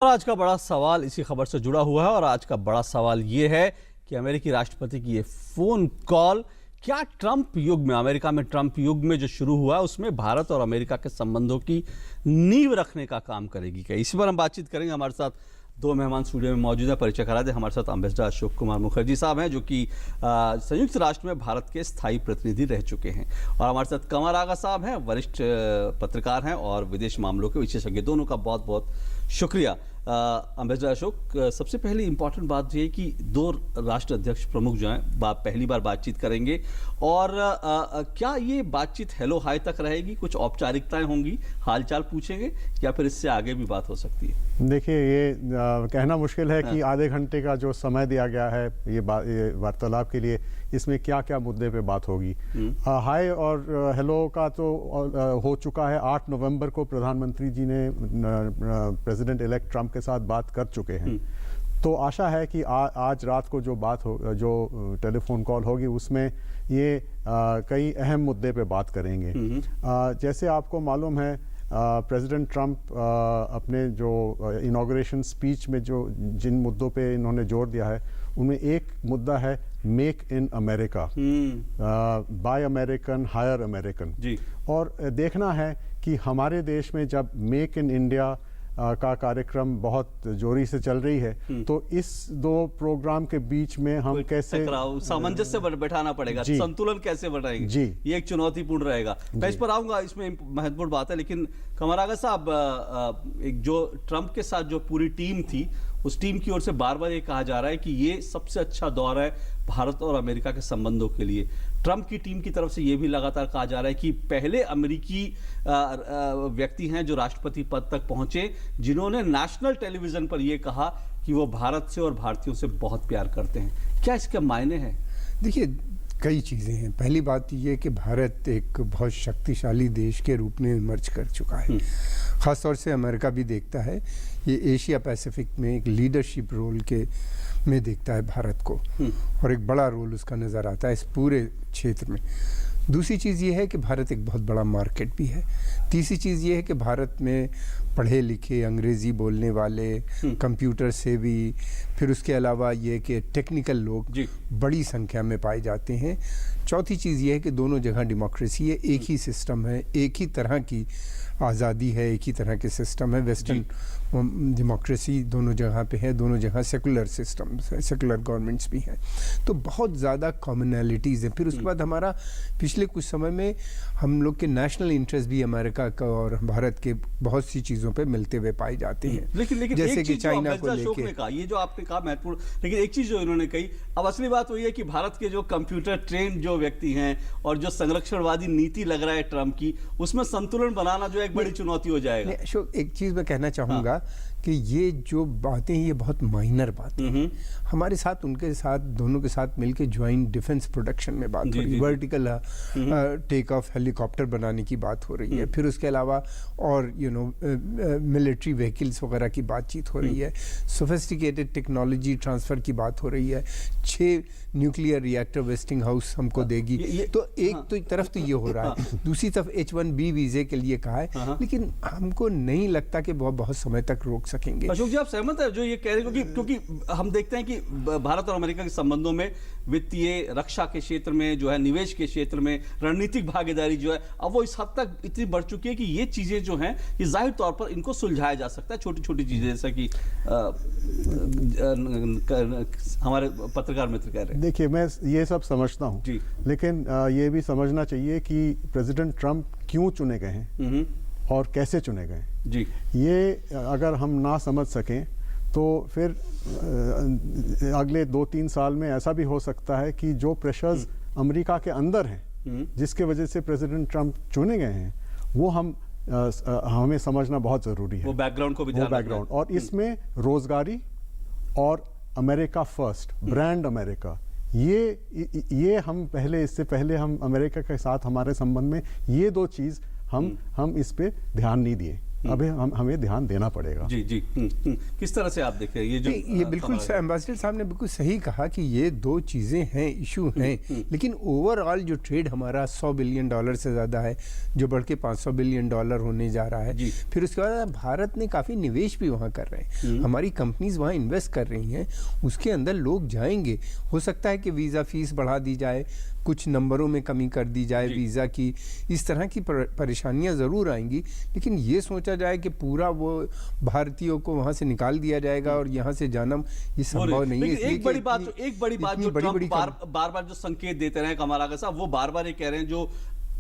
और आज का बड़ा सवाल इसी खबर से जुड़ा हुआ है और आज का बड़ा सवाल ये है कि अमेरिकी राष्ट्रपति की ये फोन कॉल क्या ट्रंप युग में, अमेरिका में ट्रंप युग में जो शुरू हुआ है उसमें भारत और अमेरिका के संबंधों की नींव रखने का काम करेगी क्या? इसी पर हम बातचीत करेंगे। हमारे साथ दो मेहमान स्टूडियो में मौजूद है। परिचय करा दे, हमारे साथ एम्बेसडर अशोक कुमार मुखर्जी साहब हैं जो कि संयुक्त राष्ट्र में भारत के स्थायी प्रतिनिधि रह चुके हैं, और हमारे साथ कमर आगा साहब हैं, वरिष्ठ पत्रकार हैं और विदेश मामलों के विशेषज्ञ। दोनों का बहुत बहुत शुक्रिया। एम्बेसडर अशोक, सबसे पहले इंपॉर्टेंट बात यह है कि दो राष्ट्र अध्यक्ष प्रमुख जो हैं पहली बार बातचीत करेंगे, और क्या ये बातचीत हेलो हाय तक रहेगी? कुछ औपचारिकताएं होंगी, हालचाल पूछेंगे, या फिर इससे आगे भी बात हो सकती है? देखिए, ये कहना मुश्किल है कि आधे घंटे का जो समय दिया गया है ये वार्तालाप के लिए, इसमें क्या क्या मुद्दे पे बात होगी। हाय और हेलो का तो हो चुका है। 8 नवंबर को प्रधानमंत्री जी ने प्रेसिडेंट इलेक्ट ट्रंप के साथ बात कर चुके हैं। तो आशा है कि आज रात को जो बात हो, जो टेलीफोन कॉल होगी, उसमें ये कई अहम मुद्दे पे बात करेंगे। जैसे आपको मालूम है, प्रेसिडेंट ट्रंप अपने जो इनॉग्रेशन स्पीच में जो जिन मुद्दों पे इन्होंने जोर दिया है, उनमें एक मुद्दा है make in America, buy American hire American. और देखना है कि हमारे देश में जब मेक इन इंडिया का कार्यक्रम बहुत जोरी से चल रही है, तो इस दो प्रोग्राम के बीच में हम कैसे सामंजस्य बैठाना पड़ेगा, संतुलन कैसे बनाएंगे जी, ये एक चुनौतीपूर्ण रहेगा। मैं इस पर आऊंगा, इसमें महत्वपूर्ण बात है। लेकिन कमर आगा साहब, एक जो ट्रंप के साथ जो पूरी टीम थी, उस टीम की ओर से बार बार ये कहा जा रहा है कि ये सबसे अच्छा दौर है भारत और अमेरिका के संबंधों के लिए। ट्रंप की टीम की तरफ से ये भी लगातार कहा जा रहा है कि पहले अमेरिकी व्यक्ति हैं जो राष्ट्रपति पद तक पहुंचे, जिन्होंने नेशनल टेलीविजन पर यह कहा कि वो भारत से और भारतीयों से बहुत प्यार करते हैं। क्या इसके मायने हैं? देखिए, कई चीज़ें हैं। पहली बात ये कि भारत एक बहुत शक्तिशाली देश के रूप में इमर्ज कर चुका है। ख़ास तौर से अमेरिका भी देखता है, ये एशिया पैसिफिक में एक लीडरशिप रोल के में देखता है भारत को, और एक बड़ा रोल उसका नज़र आता है इस पूरे क्षेत्र में। दूसरी चीज़ ये है कि भारत एक बहुत बड़ा मार्केट भी है। तीसरी चीज़ ये है कि भारत में पढ़े लिखे अंग्रेज़ी बोलने वाले, कंप्यूटर से भी, फिर उसके अलावा ये कि टेक्निकल लोग बड़ी संख्या में पाए जाते हैं। चौथी चीज़ ये है कि दोनों जगह डेमोक्रेसी है, एक ही सिस्टम है, एक ही तरह की आज़ादी है, एक ही तरह के सिस्टम है। वेस्टर्न डेमोक्रेसी दोनों जगह पे है, दोनों जगह सेकुलर सिस्टम्स है, सेकुलर गवर्नमेंट्स भी हैं। तो बहुत ज़्यादा कॉमनैलिटीज़ हैं। फिर उसके बाद हमारा पिछले कुछ समय में हम लोग के नेशनल इंटरेस्ट भी अमेरिका का और भारत के बहुत सी चीज़ों पे मिलते हुए पाए जाते हैं। लेकिन जैसे कि चाइना को लेके, ये जो आपने कहा महत्वपूर्ण, लेकिन एक चीज़ जो इन्होंने कही, अब असली बात वही है कि भारत के जो कंप्यूटर ट्रेंड जो व्यक्ति हैं और जो संरक्षणवादी नीति लग रहा है ट्रंप की, उसमें संतुलन बनाना जो एक बड़ी चुनौती हो जाएगा। अशोक, एक चीज़ मैं कहना चाहूँगा कि ये जो बातें हैं ये बहुत माइनर बातें हैं। हमारे साथ, उनके साथ, दोनों के साथ मिलकर ज्वाइंट डिफेंस प्रोडक्शन में बात हो रही है, वर्टिकल टेक ऑफ हेलीकॉप्टर बनाने की बात हो रही है, फिर उसके अलावा और मिलिट्री व्हीकल्स वगैरह की बातचीत हो रही है, सोफिस्टिकेटेड टेक्नोलॉजी ट्रांसफ़र की बात हो रही है, 6 न्यूक्लियर रिएक्टर वेस्टिंग हाउस हमको देगी। तो एक तरफ तो ये हो रहा है, दूसरी तरफ H1B वीज़े के लिए कहा है, लेकिन हमको नहीं लगता कि बहुत समय तक रोक सकेंगे। अशोक जी, आप सहमत है जो ये कह रहे हैं? क्योंकि हम देखते हैं कि भारत और अमेरिका के संबंधों में वित्तीय, रक्षा के क्षेत्र में जो है, निवेश के क्षेत्र में रणनीतिक भागीदारी जो है, अब वो इस हद तक इतनी बढ़ चुकी है कि ये चीजें जो हैं, ये जाहिर तौर पर इनको सुलझाया जा सकता है। छोटी छोटी चीजें, जैसा कि हमारे पत्रकार मित्र कह रहे हैं। देखिए, मैं ये सब समझता हूँ, लेकिन ये भी समझना चाहिए कि प्रेसिडेंट ट्रंप क्यों चुने गए हैं और कैसे चुने गए जी। ये अगर हम ना समझ सकें तो फिर अगले 2-3 साल में ऐसा भी हो सकता है कि जो प्रेशर्स अमेरिका के अंदर हैं, जिसके वजह से प्रेसिडेंट ट्रंप चुने गए हैं, वो हमें समझना बहुत ज़रूरी है। वो बैकग्राउंड को भी बैकग्राउंड, और इसमें रोजगारी और अमेरिका फर्स्ट, ब्रांड अमेरिका, ये हम पहले, इससे पहले हम अमेरिका के साथ हमारे संबंध में ये दो चीज़ हम इस पे ध्यान नहीं दिए। अभी हमें ध्यान देना पड़ेगा। जी जी। किस तरह से आप देख रहे हैं ये जो ये बिल्कुल एम्बेसडर साहब ने बिल्कुल सही कहा कि ये दो चीज़ें हैं, इशू हैं, लेकिन ओवरऑल जो ट्रेड हमारा $100 बिलियन से ज़्यादा है, जो बढ़ के $500 बिलियन होने जा रहा है। फिर उसके बाद भारत ने काफ़ी निवेश भी वहाँ कर रहे हैं, हमारी कंपनीज वहाँ इन्वेस्ट कर रही हैं, उसके अंदर लोग जाएंगे। हो सकता है कि वीज़ा फीस बढ़ा दी जाए, कुछ नंबरों में कमी कर दी जाए वीज़ा की, इस तरह की परेशानियां ज़रूर आएंगी, लेकिन ये सोचा जाए कि पूरा वो भारतीयों को वहाँ से निकाल दिया जाएगा और यहाँ से जाना ये संभव नहीं है। एक बड़ी बात जो ट्रंप बार बार जो संकेत देते रहे कमला साहब, वो बार बार ये कह रहे हैं जो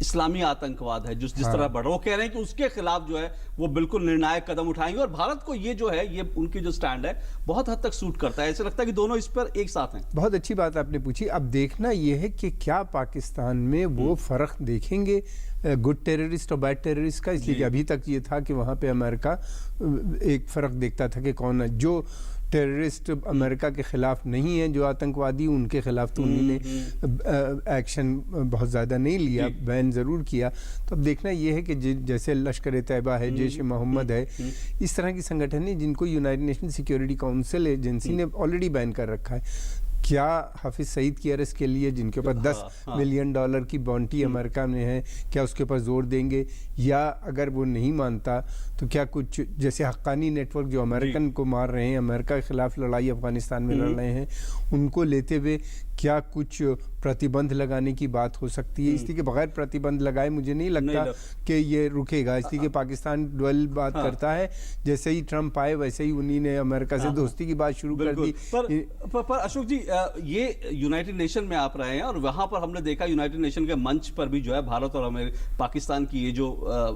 इस्लामी आतंकवाद है जिस तरह बढ़ रहा है, वो कह रहे हैं कि उसके खिलाफ जो है वो बिल्कुल निर्णायक कदम उठाएंगे। और भारत को ये जो है, ये उनकी जो स्टैंड है बहुत हद तक सूट करता है। ऐसे लगता है कि दोनों इस पर एक साथ हैं। बहुत अच्छी बात आपने पूछी। अब देखना ये है कि क्या पाकिस्तान में वो फर्क देखेंगे गुड टेररिस्ट और बैड टेररिस्ट का, इसलिए कि अभी तक ये था कि वहाँ पे अमेरिका एक फ़र्क देखता था कि कौन है जो टेररिस्ट अमेरिका के ख़िलाफ़ नहीं है, जो आतंकवादी उनके ख़िलाफ़ तो उन्होंने एक्शन बहुत ज़्यादा नहीं लिया, बैन ज़रूर किया। तो अब देखना ये है कि जैसे लश्कर तैयबा है, जैश मोहम्मद है, इस तरह की संगठन है जिनको United nation security council agency ने ऑलरेडी बैन कर रखा है। क्या हाफिज़ सईद की अरेस्ट के लिए जिनके ऊपर $10 मिलियन की बाउंटी अमेरिका में है, क्या उसके ऊपर जोर देंगे, या अगर वो नहीं मानता तो क्या कुछ जैसे हक्कानी नेटवर्क जो अमेरिकन को मार रहे हैं, अमेरिका के खिलाफ लड़ाई अफगानिस्तान में लड़ रहे हैं, उनको लेते हुए क्या कुछ प्रतिबंध लगाने की बात हो सकती है? इसलिए कि बगैर प्रतिबंध लगाए मुझे नहीं लगता कि ये रुकेगा, इसलिए कि पाकिस्तान डुअल बात करता है। जैसे ही ट्रंप आए वैसे ही उन्हीं ने अमेरिका से दोस्ती की बात शुरू कर दी। पर अशोक जी, ये यूनाइटेड नेशन में आप रहे हैं और वहां पर हमने देखा यूनाइटेड नेशन के मंच पर भी जो है भारत और पाकिस्तान की ये जो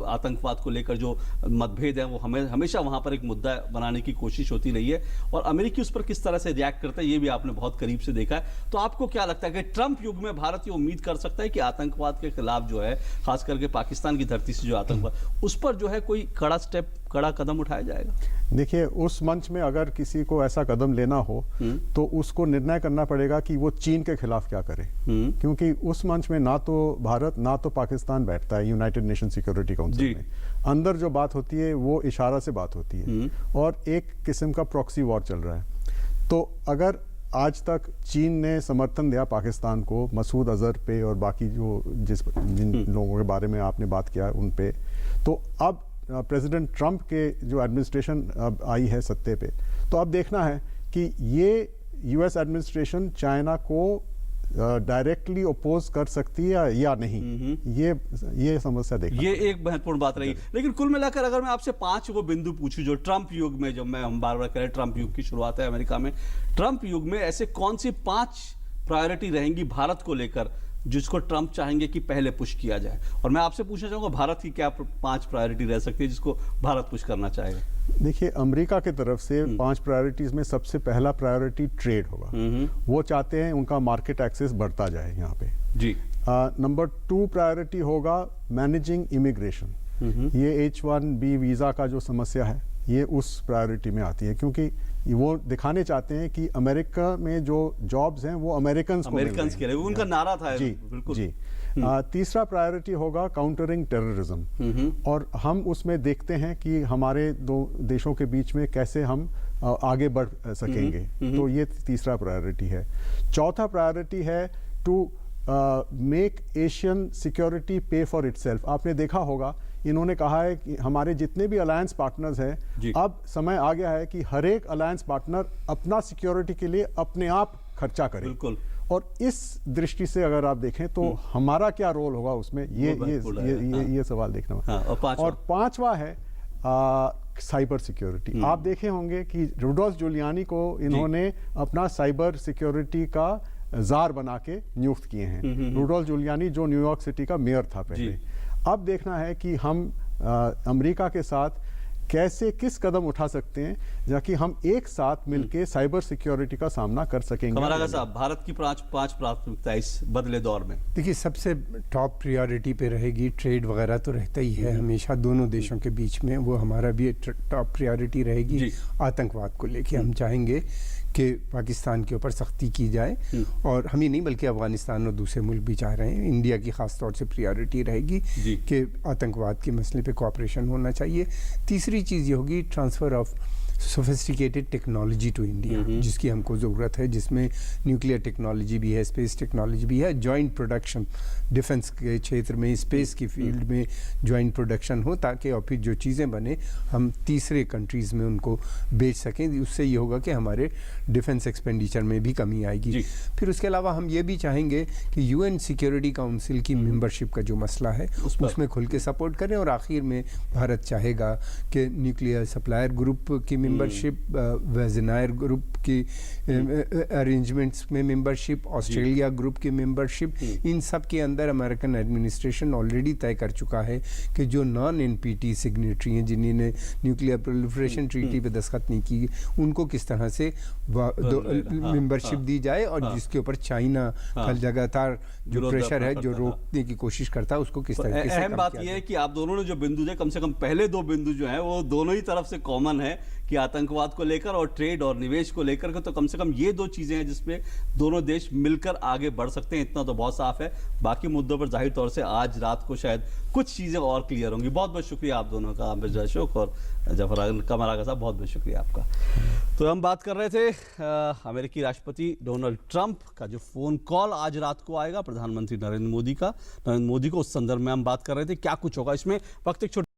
आतंकवाद को लेकर जो मतभेद है वो हमेशा वहां पर एक मुद्दा बनाने की कोशिश होती रही है, और अमेरिकी उस पर किस तरह से रिएक्ट करता है ये भी आपने बहुत करीब से देखा है। तो आपको क्या लगता है कि ट्रंप युग में भारत ये उम्मीद कर सकता है कि आतंकवाद के खिलाफ जो है, खास करके पाकिस्तान की धरती से जो आतंकवाद, उस पर जो है कोई कड़ा कदम उठाया जाएगा? देखिए, उस मंच में अगर किसी को ऐसा कदम लेना हो तो उसको निर्णय करना पड़ेगा कि वो चीन के खिलाफ क्या करे, क्योंकि उस मंच में ना तो भारत ना तो पाकिस्तान बैठता है यूनाइटेड नेशन सिक्योरिटी काउंसिल में। अंदर जो बात होती है वो इशारा से बात होती है और एक किस्म का प्रॉक्सी वॉर चल रहा है। तो अगर आज तक चीन ने समर्थन दिया पाकिस्तान को, मसूद अजहर पे और बाकी जिन लोगों के बारे में आपने बात किया उन पे, तो अब प्रेसिडेंट ट्रंप के जो एडमिनिस्ट्रेशन अब आई है सत्ते पे, तो अब देखना है कि ये यूएस एडमिनिस्ट्रेशन चाइना को डायरेक्टली अपोज कर सकती है या नहीं। ये समस्या देखना, ये एक महत्वपूर्ण बात रही। लेकिन कुल मिलाकर अगर मैं आपसे 5 वो बिंदु पूछूं जो ट्रंप युग में, जब हम बार बार कह रहे हैं ट्रंप युग की शुरुआत है अमेरिका में, ट्रंप युग में ऐसे कौन सी 5 प्रायोरिटी रहेंगी भारत को लेकर जिसको ट्रंप चाहेंगे कि पहले पुश किया जाए? और मैं आपसे पूछना चाहूंगा भारत की क्या 5 प्रायोरिटी रह सकती है जिसको भारत पुश करना चाहेगा? देखिए, अमेरिका की तरफ से 5 प्रायोरिटीज में सबसे पहला प्रायोरिटी ट्रेड होगा। वो चाहते हैं उनका मार्केट एक्सेस बढ़ता जाए यहाँ पे जी। नंबर 2 प्रायोरिटी होगा मैनेजिंग इमिग्रेशन। ये H1B वीज़ा का जो समस्या है ये उस प्रायोरिटी में आती है, क्योंकि वो दिखाने चाहते हैं कि अमेरिका में जो जॉब्स हैं वो अमेरिकन्स के लिए, उनका नारा था। जी बिल्कुल जी। तीसरा प्रायोरिटी होगा काउंटरिंग टेररिज्म, और हम उसमें देखते हैं कि हमारे दो देशों के बीच में कैसे हम आगे बढ़ सकेंगे। तो ये तीसरा प्रायोरिटी है। चौथा प्रायोरिटी है टू मेक एशियन सिक्योरिटी पे फॉर इटसेल्फ। आपने देखा होगा इन्होंने कहा है कि हमारे जितने भी अलायंस पार्टनर्स हैं, अब समय आ गया है कि हर एक अलायंस पार्टनर अपना सिक्योरिटी के लिए अपने आप खर्चा करे। बिल्कुल। और इस दृष्टि से अगर आप देखें तो हमारा क्या रोल होगा उसमें, ये सवाल देखना। और पांचवा है साइबर सिक्योरिटी। आप देखे होंगे कि रुडोल्फ जूलियानी को इन्होंने अपना साइबर सिक्योरिटी का जार बना के नियुक्त किए हैं। रुडोल्फ जूलियानी जो न्यूयॉर्क सिटी का मेयर था पहले। अब देखना है कि हम अमेरिका के साथ कैसे किस कदम उठा सकते हैं जाकि हम एक साथ मिलकर साइबर सिक्योरिटी का सामना कर सकेंगे। कमला साहब, भारत की 5 प्राथमिकता इस बदले दौर में? देखिए, सबसे टॉप प्रायोरिटी पे रहेगी ट्रेड वगैरह तो रहता ही है हमेशा दोनों देशों के बीच में, वो हमारा भी टॉप प्रायोरिटी रहेगी। आतंकवाद को लेके हम चाहेंगे कि पाकिस्तान के ऊपर सख्ती की जाए, और हम ही नहीं बल्कि अफगानिस्तान और दूसरे मुल्क भी चाह रहे हैं। इंडिया की ख़ास तौर से प्रायोरिटी रहेगी कि आतंकवाद के मसले पे कोऑपरेशन होना चाहिए। तीसरी चीज़ ये होगी transfer of sophisticated technology to India, जिसकी हमको ज़रूरत है, जिसमें न्यूक्लियर टेक्नोलॉजी भी है, स्पेस टेक्नोलॉजी भी है। जॉइंट प्रोडक्शन डिफेंस के क्षेत्र में, स्पेस की फील्ड में जॉइंट प्रोडक्शन हो, ताकि और फिर जो चीज़ें बने हम तीसरे कंट्रीज़ में उनको बेच सकें। उससे ये होगा कि हमारे डिफेंस एक्सपेंडिचर में भी कमी आएगी। फिर उसके अलावा हम ये भी चाहेंगे कि यूएन सिक्योरिटी काउंसिल की मेंबरशिप का जो मसला है उसमें खुल के सपोर्ट करें। और आखिर में भारत चाहेगा कि न्यूक्लियर सप्लायर ग्रुप की मेंबरशिप, वेजनायर ग्रुप की अरेंजमेंट्स में मेंबरशिप, ऑस्ट्रेलिया ग्रुप की मेंबरशिप, इन सब के अंदर अमेरिकन एडमिनिस्ट्रेशन ऑलरेडी तय कर चुका है कि जो नॉन एनपीटी सिग्नेटरी हैं, जिन्होंने न्यूक्लियर प्रोलिफरेशन ट्रीटी पे दस्तखत नहीं की, उनको किस तरह से मेंबरशिप दी जाए, और जिसके ऊपर चाइना का लगातार जो प्रेशर है, जो रोकने की कोशिश करता है, उसको किस तरह से। अहम बात यह है कि आप दोनों ने जो बिंदु दिए, कम से कम पहले दो बिंदु जो हैं वो दोनों ही तरफ से कॉमन है कि आतंकवाद को लेकर और ट्रेड और निवेश को लेकर के, तो कम से कम ये दो चीजें हैं जिसमें दोनों देश मिलकर आगे बढ़ सकते हैं, इतना तो बहुत साफ है। बाकी मुद्दों पर जाहिर तौर से आज रात को शायद कुछ चीजें और क्लियर होंगी। बहुत बहुत शुक्रिया आप दोनों का, आमिर अशोक और जफर कमरागा साहब, बहुत बहुत शुक्रिया आपका। तो हम बात कर रहे थे अमेरिकी राष्ट्रपति डोनाल्ड ट्रंप का जो फोन कॉल आज रात को आएगा प्रधानमंत्री नरेंद्र मोदी को, उस संदर्भ में हम बात कर रहे थे क्या कुछ होगा इसमें। वक्त एक छोटे